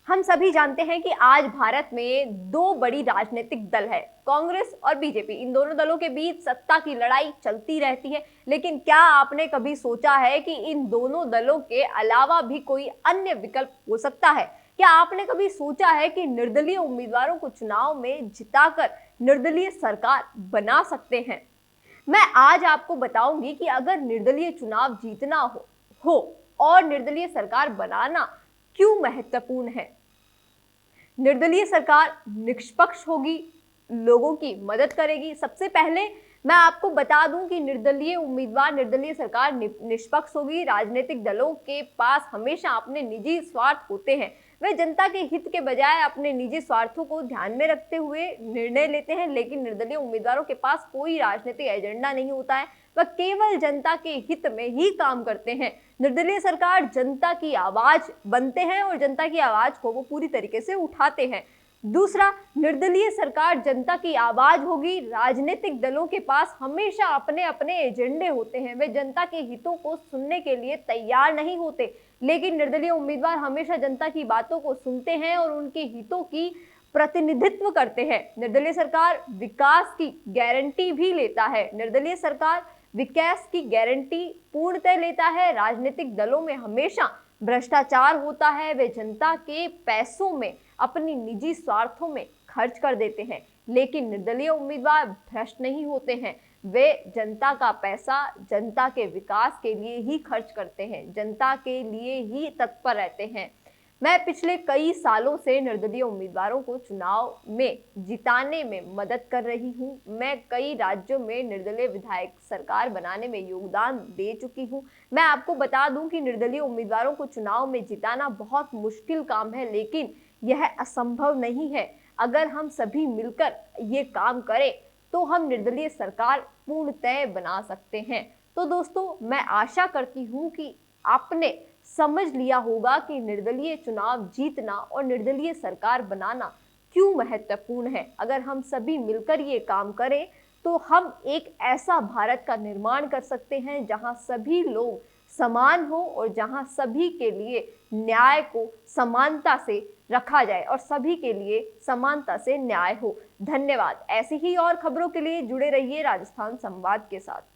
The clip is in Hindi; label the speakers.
Speaker 1: हम सभी जानते हैं कि आज भारत में दो बड़ी राजनीतिक दल है, कांग्रेस और बीजेपी। इन दोनों दलों के बीच सत्ता की लड़ाई चलती रहती है। लेकिन क्या आपने कभी सोचा है कि इन दोनों दलों के अलावा भी कोई अन्य विकल्प हो सकता है? क्या आपने कभी सोचा है कि निर्दलीय उम्मीदवारों को चुनाव में जिताकर निर्दलीय सरकार बना सकते हैं? मैं आज आपको बताऊंगी कि अगर निर्दलीय चुनाव जीतना हो और निर्दलीय सरकार बनाना क्यों महत्वपूर्ण है। निर्दलीय सरकार निष्पक्ष होगी, लोगों की मदद करेगी। सबसे पहले मैं आपको बता दूं कि निर्दलीय उम्मीदवार, निर्दलीय सरकार निष्पक्ष होगी। राजनीतिक दलों के पास हमेशा अपने निजी स्वार्थ होते हैं। वे जनता के हित के बजाय अपने निजी स्वार्थों को ध्यान में रखते हुए निर्णय लेते हैं। लेकिन निर्दलीय उम्मीदवारों के पास कोई राजनीतिक एजेंडा नहीं होता है, वह केवल जनता के हित में ही काम करते हैं। निर्दलीय सरकार जनता की आवाज बनते हैं और जनता की आवाज को वो पूरी तरीके से उठाते हैं। दूसरा, निर्दलीय सरकार जनता की आवाज होगी। राजनीतिक दलों के पास हमेशा अपने अपने एजेंडे होते हैं, वे जनता के हितों को सुनने के लिए तैयार नहीं होते। लेकिन निर्दलीय उम्मीदवार हमेशा जनता की बातों को सुनते हैं और उनके हितों की प्रतिनिधित्व करते हैं। निर्दलीय सरकार विकास की गारंटी भी लेता है। निर्दलीय सरकार विकास की गारंटी पूर्णतः लेता है। राजनीतिक दलों में हमेशा भ्रष्टाचार होता है, वे जनता के पैसों में अपनी निजी स्वार्थों में खर्च कर देते हैं। लेकिन निर्दलीय उम्मीदवार भ्रष्ट नहीं होते हैं, वे जनता का पैसा जनता के विकास के लिए ही खर्च करते हैं, जनता के लिए ही तत्पर रहते हैं। मैं पिछले कई सालों से निर्दलीय उम्मीदवारों को चुनाव में जिताने में मदद कर रही हूं। मैं कई राज्यों में निर्दलीय विधायक सरकार बनाने में योगदान दे चुकी हूं। मैं आपको बता दूं कि निर्दलीय उम्मीदवारों को चुनाव में जिताना बहुत मुश्किल काम है, लेकिन यह असंभव नहीं है। अगर हम सभी मिलकर ये काम करें तो हम निर्दलीय सरकार पूर्णतः बना सकते हैं। तो दोस्तों, मैं आशा करती हूँ कि आपने समझ लिया होगा कि निर्दलीय चुनाव जीतना और निर्दलीय सरकार बनाना क्यों महत्वपूर्ण है। अगर हम सभी मिलकर ये काम करें तो हम एक ऐसा भारत का निर्माण कर सकते हैं जहां सभी लोग समान हो और जहां सभी के लिए न्याय को समानता से रखा जाए और सभी के लिए समानता से न्याय हो। धन्यवाद। ऐसी ही और खबरों के लिए जुड़े रहिए राजस्थान संवाद के साथ।